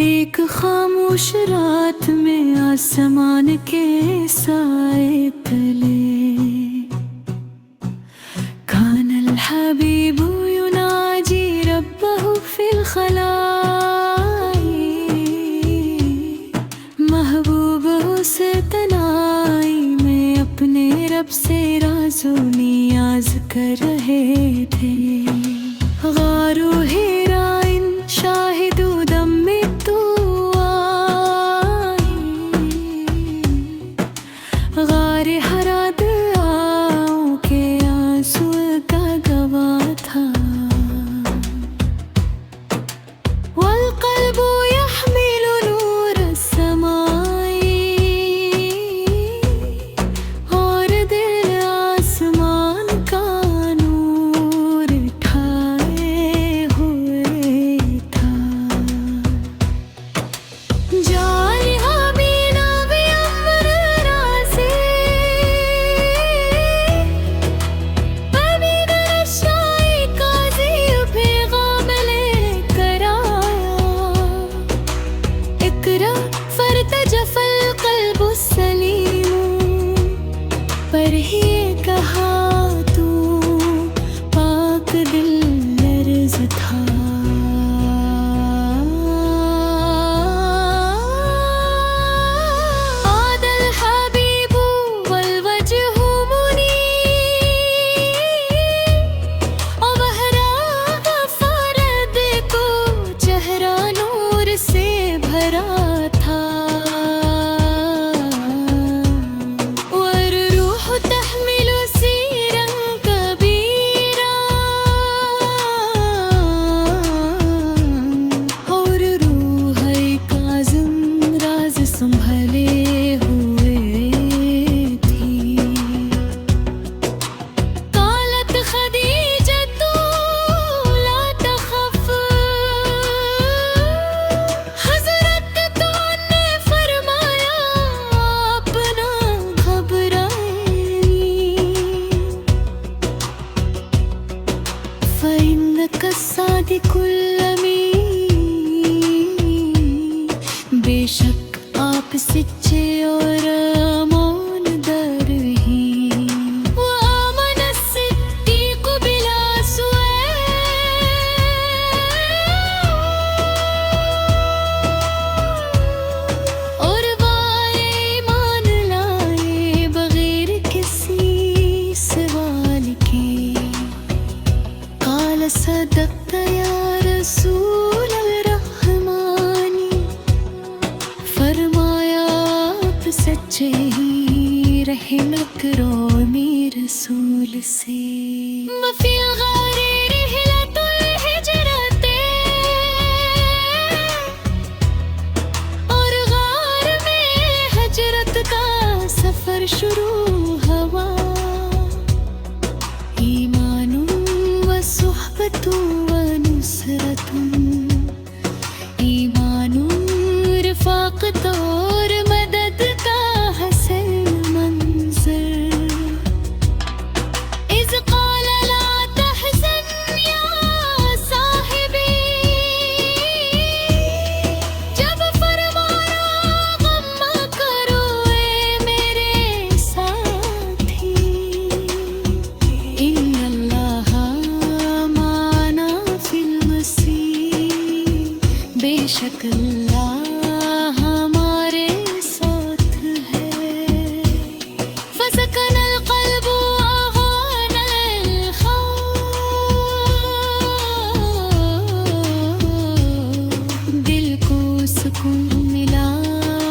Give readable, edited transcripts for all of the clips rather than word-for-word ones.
एक खामोश रात में आसमान के साए तले कान अल हबीब युनाजी रब्बहु फिल खलाई महबूब से तनाई में अपने रब से राज़ो नियाज कर रहे थे गारो हिरा इन शाहिदु दम में तू आई गारे हरा दआओं के आंसू का गवाह था वल क़ल्बु यहमिलु नूर अस्समाई और दिल आसमान का नूर ठाए हुए था जारी हमीना भी अम्र राज़ी अमीन रशाई काज़ी पैगाम लेकर आया इक़रा फर्तजफ़ल क़ल्बु सलीम पर ही कहा तू पाक दिल लर्ज़ था आदल हबीबु वल वजहु मुनीर और बहरा फरद को चेहरा नूर से भरा था वर रूह तहमिलु सीरन कबीरा और रूह काज़िम राज संभले हुए थी कालत खदीजतु ला तखफ हज़रत तो ने फरमाया अपना घबराएं फ़इन्नक सादिकुल अमीन बेशक आप सच्चे और अमान दर ही वआमन अस्सिद्दीक़ बिला सुअ और वाए ईमान लाए बगैर किसी सवाल के काल सदक़त या रसूल रहमानी फरमाया आप सच्चे ही रहे न करो मेरे रसूल से वफ़ी गारे रिहलतुल हिजरते और गार में हजरत का सफर शुरू हुआ ईमानुन व सुहबतुन व नुसरतुन ईमानुन रफ़ाक़त और मदद का हसन मंज़र इज़ क़ाल ला तहज़न या साहिबी जब फरमाया गम मत करो ए मेरे साथी इन्नल्लाह माना फिल मसीह बेशक अल्लाह हमारे साथ है फसकनल क़ल्बु अग़ानल खौफ़ दिल को सुकून मिला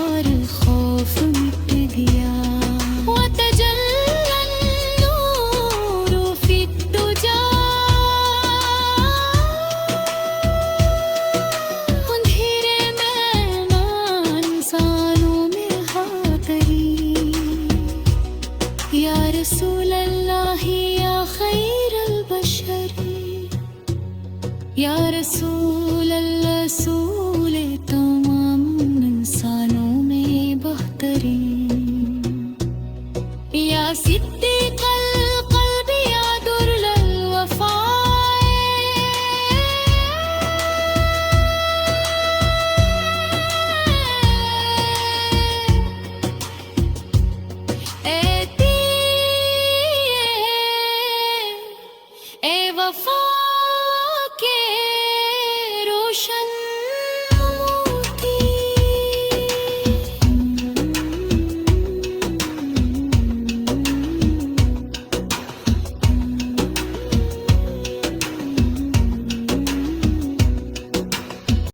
और खौफ मिट गया वतजल्लन नूरु फ़िद्दुजा अंधेरे में इंसानों में हातरी या रसूल अल्लाह या खैरल बशर या रसूल अल्लाह रसूल तमाम इंसानों में बेहतरीन या सिद्दीक़